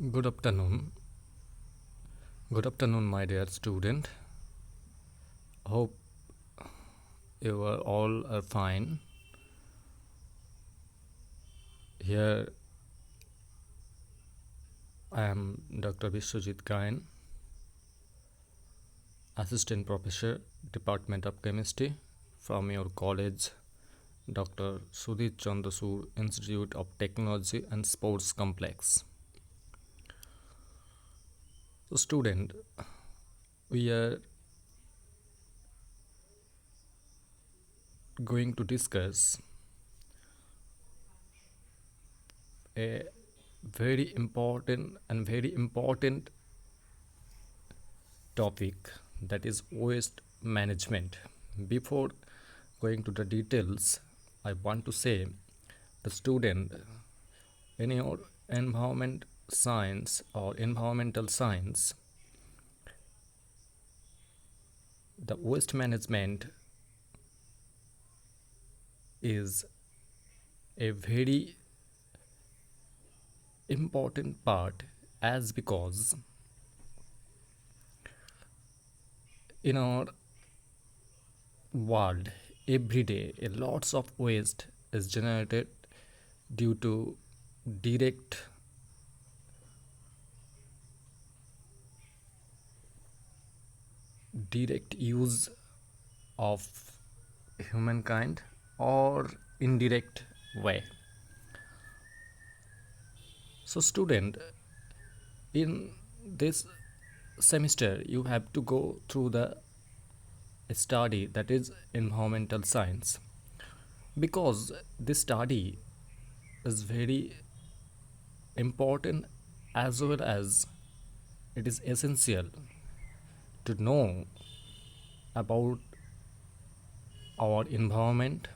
Good afternoon. Good afternoon, my dear student. Hope you are all are fine. Here I am Dr. Vishwajit Gain, Assistant Professor, Department of Chemistry from your college, Dr. Sudhir Chandrasoor Institute of Technology and Sports Complex. So, student, we are going to discuss a very important topic, that is waste management. Before going to the details, I want to say the student in your environment science or environmental science, the waste management is a very important part, as because in our world every day a lots of waste is generated due to direct direct use of humankind or indirect way. So student, in this semester you have to go through the study, that is environmental science, because this study is very important, as well as it is essential to know about our environment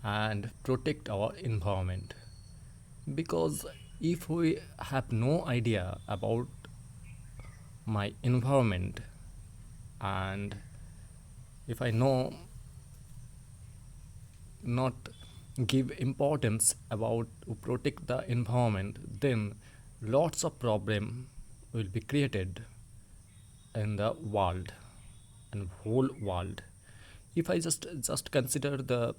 and protect our environment. Because if we have no idea about my environment, and if I know not give importance about to protect the environment, then lots of problem will be created in the world and whole world. If I just consider the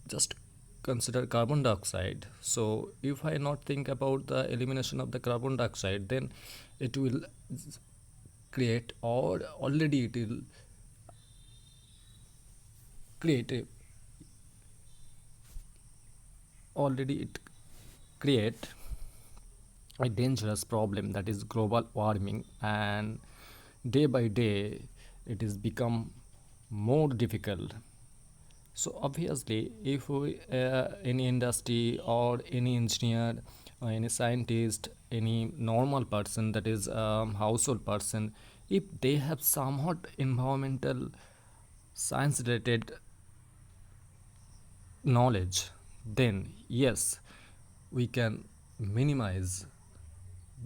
just consider carbon dioxide, so if I not think about the elimination of the carbon dioxide, then it will create, or already it will create a, already it create a dangerous problem, that is global warming, and day by day it is become more difficult. So obviously if we, any industry or any engineer or any scientist, any normal person, that is household person, if they have somewhat environmental science related knowledge, then yes, we can minimize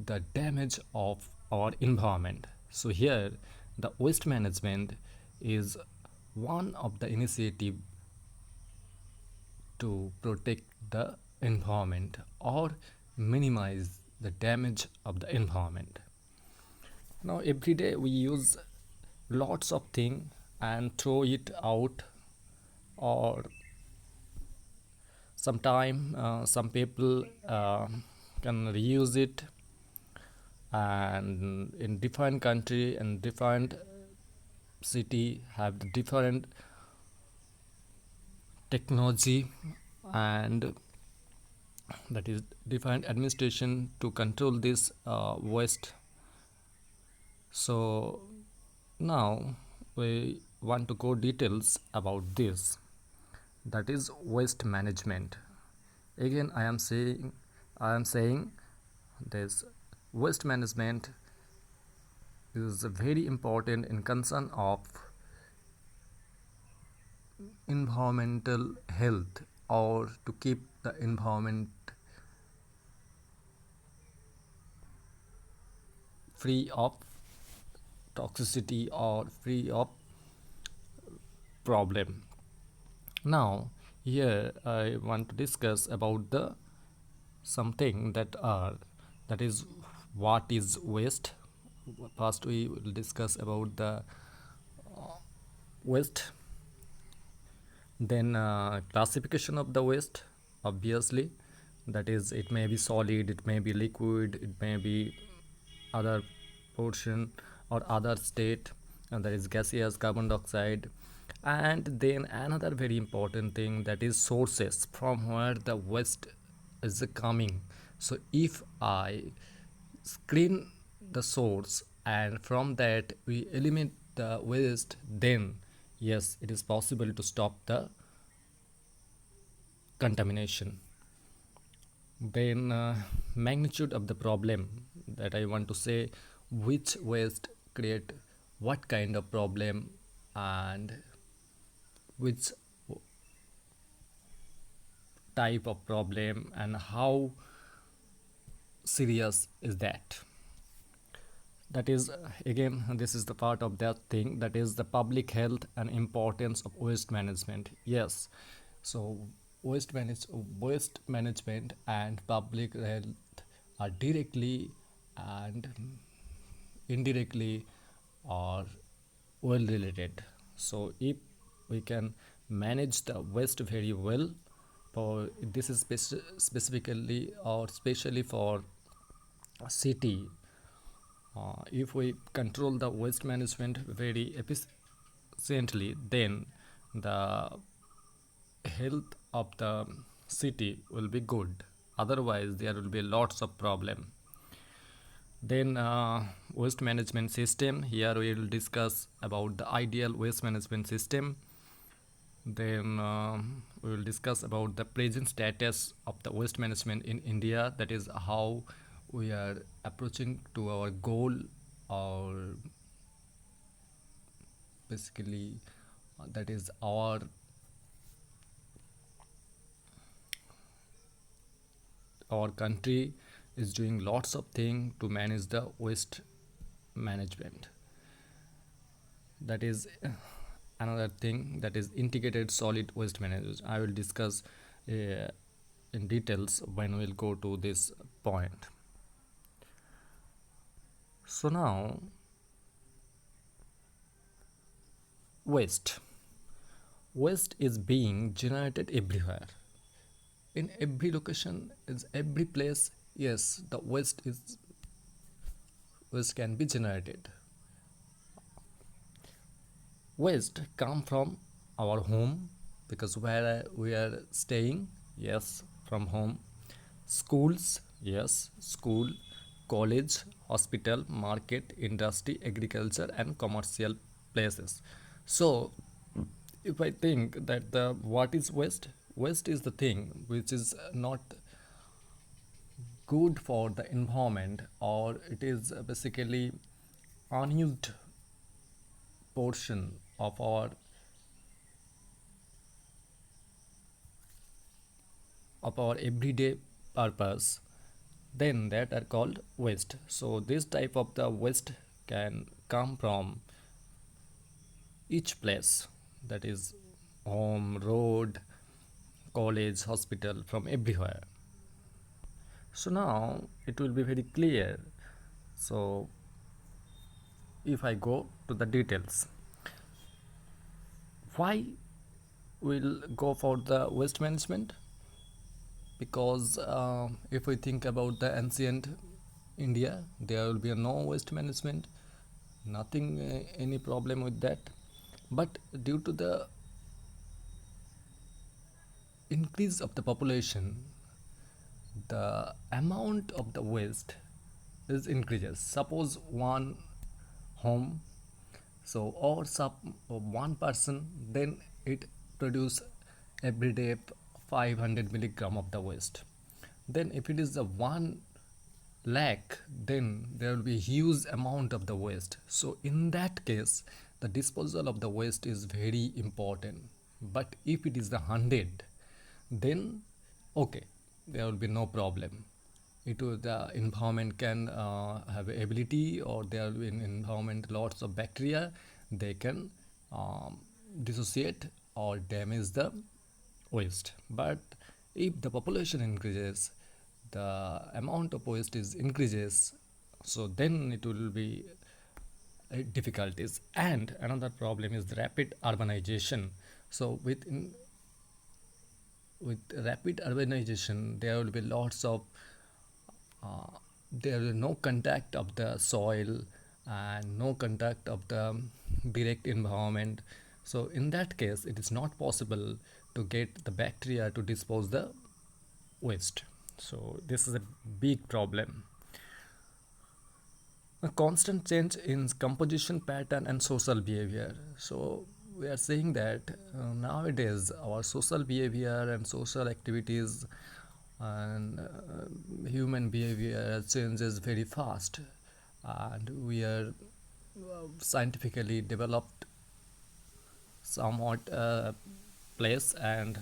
the damage of our environment. So here the waste management is one of the initiative to protect the environment or minimize the damage of the environment. Now every day we use lots of things and throw it out, or sometime some people can reuse it, and in different country and different city have different technology, and that is different administration to control this waste. So now we want to go details about this, that is waste management. Again I am saying this waste management is very important in concern of environmental health, or to keep the environment free of toxicity or free of problem. Now here I want to discuss about the something that are That is, what is waste. First we will discuss about the waste, then classification of the waste, obviously, that is, it may be solid, it may be liquid, it may be other portion or other state, and that is gaseous, carbon dioxide. And then another very important thing, that is sources from where the waste is coming. So if I screen the source and from that we eliminate the waste, then yes, it is possible to stop the contamination. Then magnitude of the problem, that I want to say, which waste create what kind of problem, and which type of problem, and how serious is that. That is, again, this is the part of that thing, that is the public health and importance of waste management. Yes, so waste management and public health are directly and indirectly or well related. So if we can manage the waste very well, for this is specifically or specially for a city, if we control the waste management very efficiently, then the health of the city will be good. Otherwise there will be lots of problem. Then waste management system, here we will discuss about the ideal waste management system. Then we will discuss about the present status of the waste management in India, that is how we are approaching to our goal, or basically that is our country is doing lots of things to manage the waste management. That is another thing, that is integrated solid waste management. I will discuss in details when we'll go to this point. So now, waste is being generated everywhere, in every location, is every place. Yes, the waste can be generated. Waste come from our home, because where we are staying, yes, from home. Schools, yes, school, college, hospital, market, industry, agriculture, and commercial places. So if I think that the what is waste, waste is the thing which is not good for the environment, or it is basically unused portion of our everyday purpose, then that are called waste. So this type of the waste can come from each place, that is home, road, college, hospital, from everywhere. So now it will be very clear. So if I go to the details, why we'll go for the waste management? Because if we think about the ancient India, there will be no waste management, nothing, any problem with that. But due to the increase of the population, the amount of the waste is increases. Suppose one home, so or one person, then it produce every day 500 milligram of the waste. Then if it is the 1 lakh, then there will be huge amount of the waste. So in that case, the disposal of the waste is very important. But if it is the 100, then okay, there will be no problem. It will, the environment can have ability, or there will be in environment lots of bacteria, they can dissociate or damage the waste. But if the population increases, the amount of waste is increases, so then it will be difficulties. And another problem is the rapid urbanization. So with rapid urbanization there will be lots of uh, there is no contact of the soil and no contact of the direct environment. So in that case it is not possible to get the bacteria to dispose the waste. So this is a big problem. A constant change in composition pattern and social behavior. So we are saying that nowadays our social behavior and social activities and human behavior changes very fast, and we are scientifically developed somewhat place. And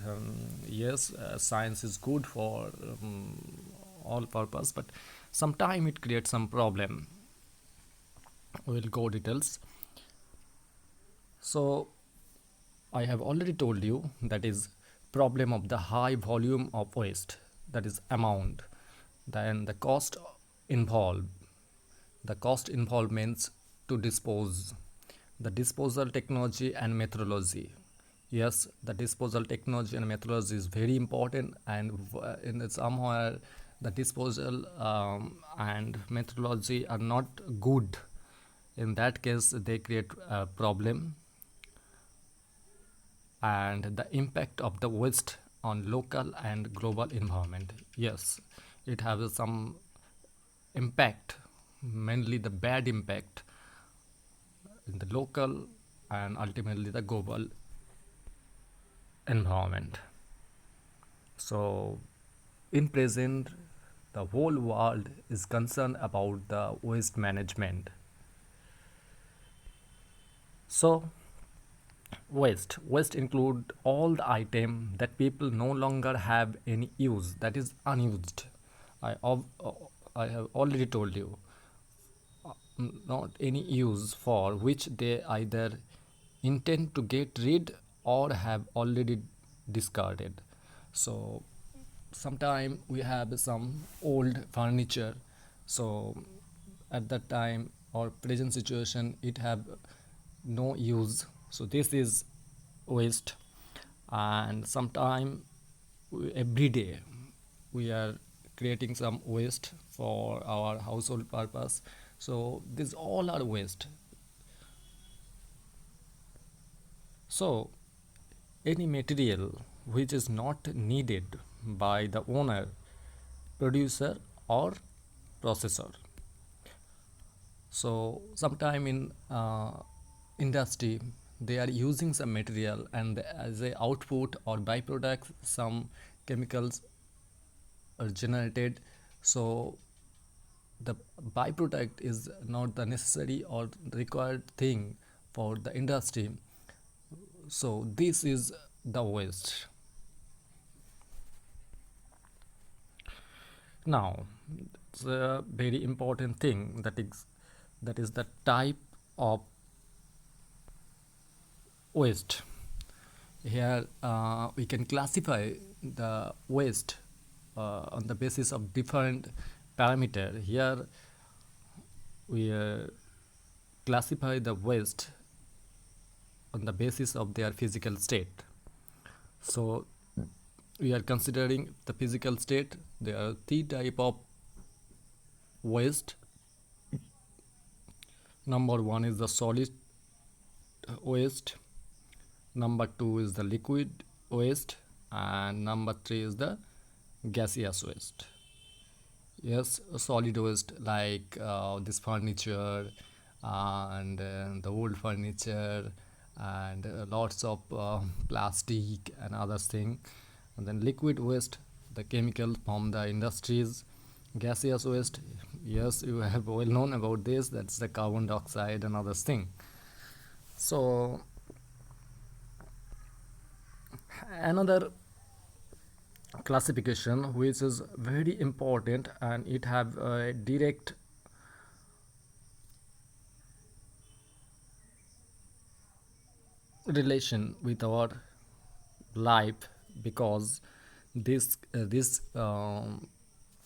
yes, science is good for all purpose, but sometime it creates some problem. We'll go details. So I have already told you that is problem of the high volume of waste, that is amount. Then the cost involved. The cost involved means to dispose. The disposal technology and methodology. Yes, the disposal technology and methodology is very important, and in somewhere the disposal and methodology are not good. In that case, they create a problem. And the impact of the waste on local and global environment. Yes, it has some impact, mainly the bad impact in the local and ultimately the global environment. So in present the whole world is concerned about the waste management. So waste include all the item that people no longer have any use, that is unused. I of I have already told you, not any use for which they either intend to get rid or have already discarded. So sometime we have some old furniture, so at that time or present situation it have no use, so this is waste. And sometime every day we are creating some waste for our household purpose, so these all are waste. So any material which is not needed by the owner, producer or processor. So sometime in industry they are using some material, and as a output or byproduct some chemicals are generated. So the byproduct is not the necessary or required thing for the industry, so this is the waste. Now it's a very important thing, that is the type of waste. Here we can classify the waste on the basis of different parameter. Here we classify the waste on the basis of their physical state. So we are considering the physical state. There are three type of waste. Number one is the solid waste, number two is the liquid waste, and number three is the gaseous waste. Yes, solid waste like this furniture and the old furniture and lots of plastic and other thing. And then liquid waste, the chemicals from the industries. Gaseous waste, yes, you have well known about this, that's the carbon dioxide and other thing. So another classification which is very important, and it have a direct relation with our life, because this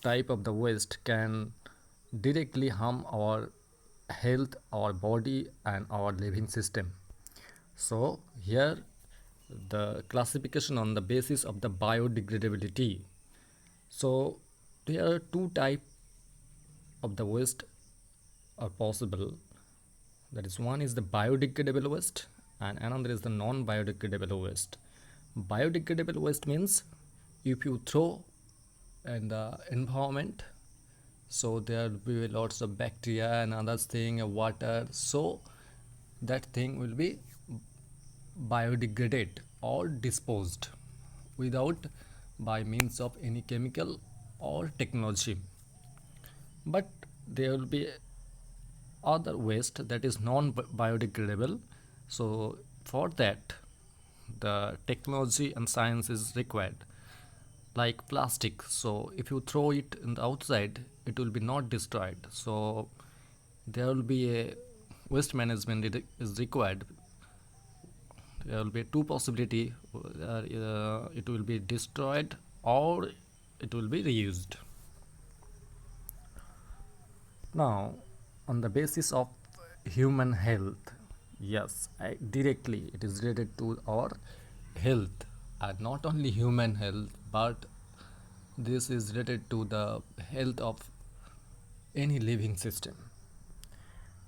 type of the waste can directly harm our health, our body, and our living system. So here the classification on the basis of the biodegradability. So there are two type of the waste are possible. That is, one is the biodegradable waste and another is the non-biodegradable waste. Biodegradable waste means if you throw in the environment, so there will be lots of bacteria and other thing, water, so that thing will be biodegraded or disposed without by means of any chemical or technology. But there will be other waste that is non biodegradable. So for that the technology and science is required, like plastic. So if you throw it in the outside it will be not destroyed, so there will be a waste management is required. There will be two possibility, it will be destroyed or it will be reused. Now on the basis of human health, yes, directly it is related to our health, and not only human health but this is related to the health of any living system.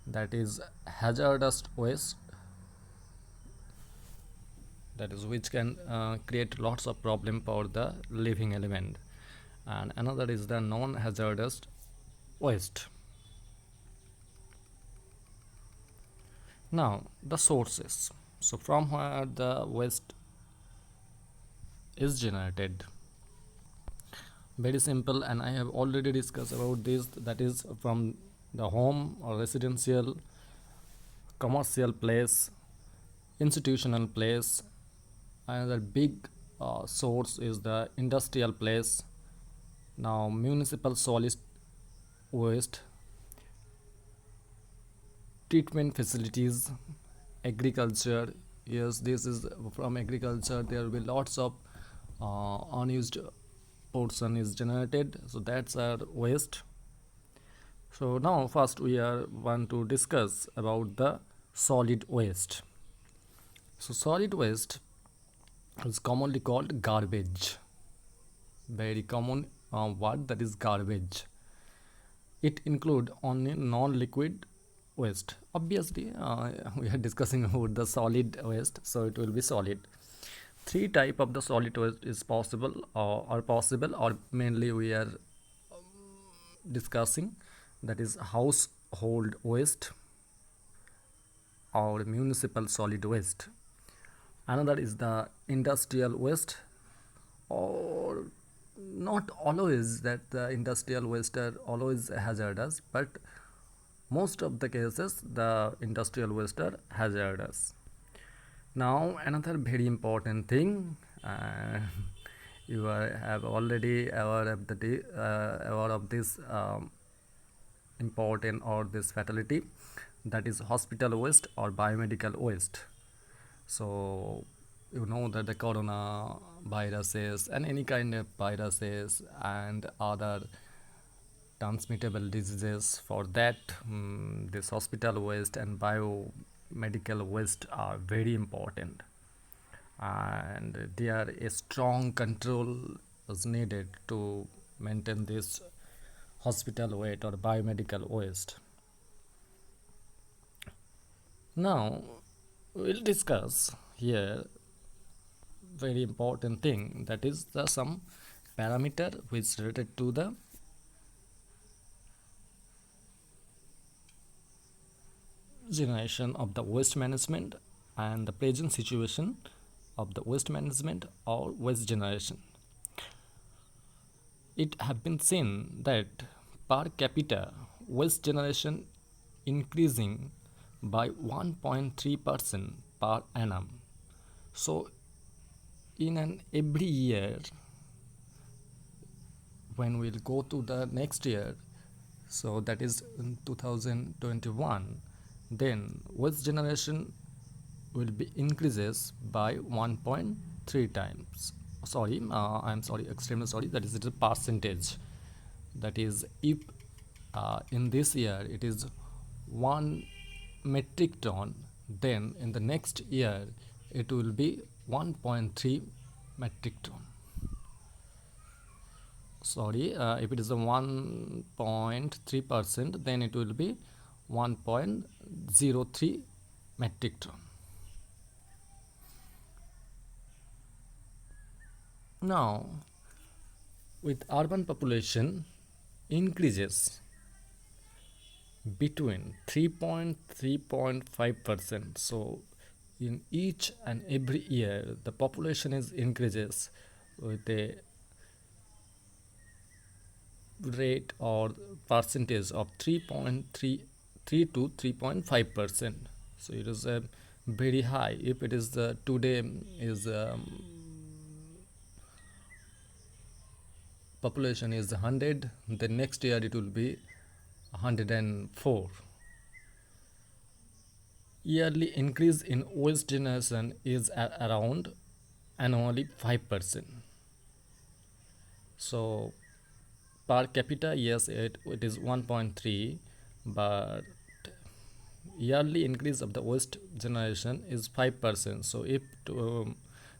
That is hazardous waste, that is which can create lots of problem for the living element, and another is the non-hazardous waste. Now the sources, so from where the waste is generated, very simple, and I have already discussed about this. That is from the home or residential, commercial place, institutional place. Another big source is the industrial place. Now municipal solid waste, treatment facilities, agriculture. Yes, this is from agriculture. There will be lots of unused portion is generated, so that's our waste. So now first we are want to discuss about the solid waste. So solid waste is commonly called garbage. Very common word, that is garbage. It include only non-liquid waste. Obviously we are discussing about the solid waste, so it will be solid. Three type of the solid waste is possible, or possible, or mainly we are discussing, that is household waste or municipal solid waste. Another is the industrial waste, or not always that the industrial waste are always hazardous, but most of the cases the industrial waste are hazardous. Now another very important thing, you have already aware of aware of this important or this fatality, that is hospital waste or biomedical waste. So you know that the corona viruses and any kind of viruses and other transmittable diseases, for that this hospital waste and biomedical waste are very important, and there a strong control is needed to maintain this hospital waste or biomedical waste. Now we'll discuss here very important thing, that is the some parameter which related to the generation of the waste management and the present situation of the waste management or waste generation. It have been seen that per capita waste generation increasing by 1.3% per annum. So in an every year, when we'll go to the next year, so that is in 2021, then waste generation will be increases by 1.3 times. Sorry, I'm sorry, extremely sorry, that is the percentage. That is, if in this year it is 1 metric ton, then in the next year it will be 1.3 metric ton. Sorry, if it is a 1.3%, then it will be 1.03 metric ton. Now, with urban population increases between 3.5%, so in each and every year the population is increases with a rate or percentage of 3.33 to 3.5%. So it is a very high. If it is the today is population is 100, the next year it will be 104. Yearly increase in waste generation is around annually 5%. So per capita, yes, it is 1.3, but yearly increase of the waste generation is 5%. So if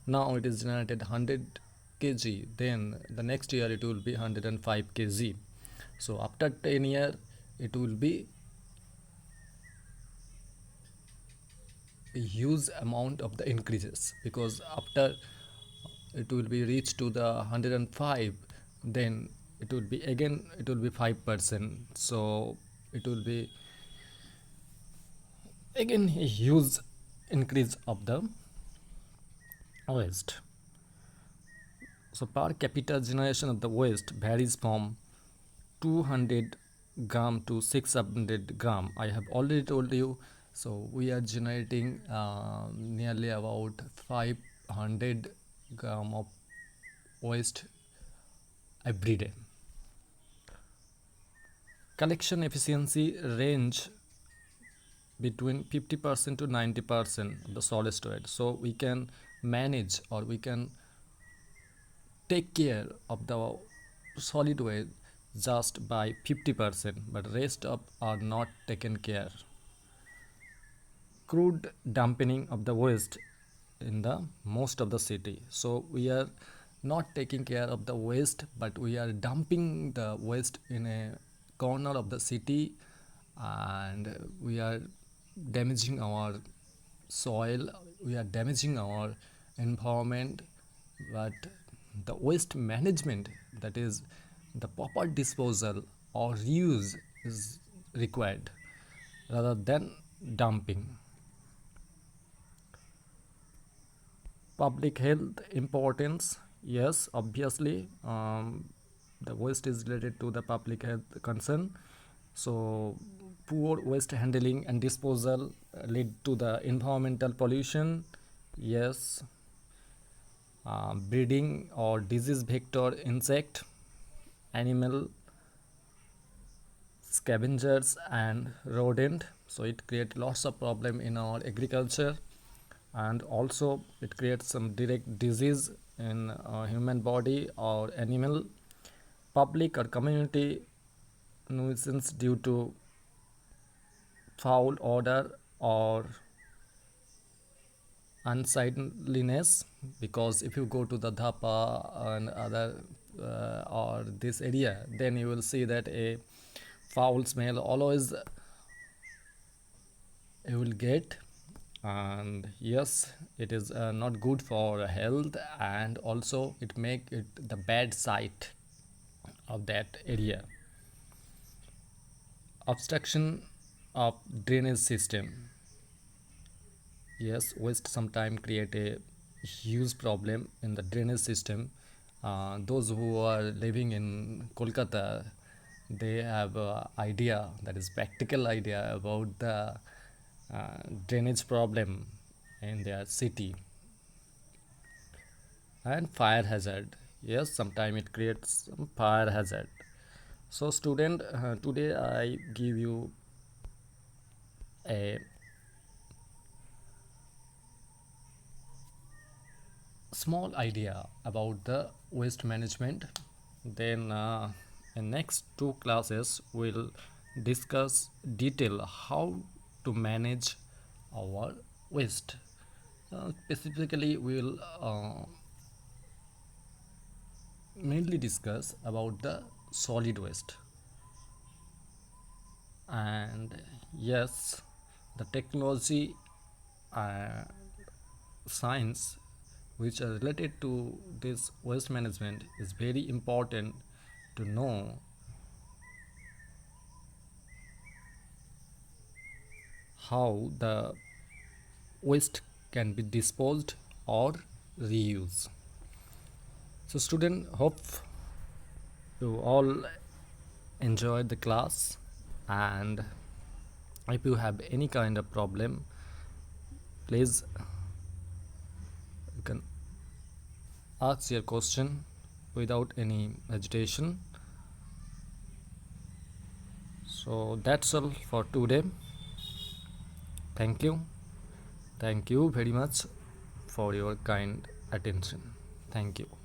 now it is generated 100 kg, then the next year it will be 105 kg. So after 10 years it will be a huge amount of the increases, because after it will be reached to the 105, then it will be again it will be 5%. So it will be again a huge increase of the waste. So per capita generation of the waste varies from 200 gram to 600 gram. I have already told you. So we are generating nearly about 500 gram of waste every day. Collection efficiency range between 50% to 90% of the solid waste. So we can manage or we can take care of the solid waste just by 50%, but rest of are not taken care. Crude dumping of the waste in the most of the city. So we are not taking care of the waste, but we are dumping the waste in a corner of the city, and we are damaging our soil, we are damaging our environment. But the waste management, that is the proper disposal or reuse, is required rather than dumping. Public health importance, yes, obviously, the waste is related to the public health concern. So poor waste handling and disposal lead to the environmental pollution, yes. Breeding or disease vector insect, animal scavengers and rodent, so it creates lots of problem in our agriculture, and also it creates some direct disease in human body or animal. Public or community nuisance due to foul odor or unsightliness, because if you go to the Dhapa and other or this area, then you will see that a foul smell always you will get. And yes, it is not good for health, and also it make it the bad sight of that area. Obstruction of drainage system, yes, waste sometimes create a huge problem in the drainage system. Those who are living in Kolkata, they have idea, that is practical idea about the drainage problem in their city. And fire hazard, yes, sometimes it creates some fire hazard. So student, today I give you a small idea about the waste management. Then In next two classes, we'll discuss detail how to manage our waste. Specifically, we'll mainly discuss about the solid waste. And yes, the technology and science which are related to this waste management is very important to know how the waste can be disposed or reused. So student, hope you all enjoyed the class, and if you have any kind of problem, please you can ask your question without any hesitation. So that's all for today. Thank you. Thank you very much for your kind attention. Thank you.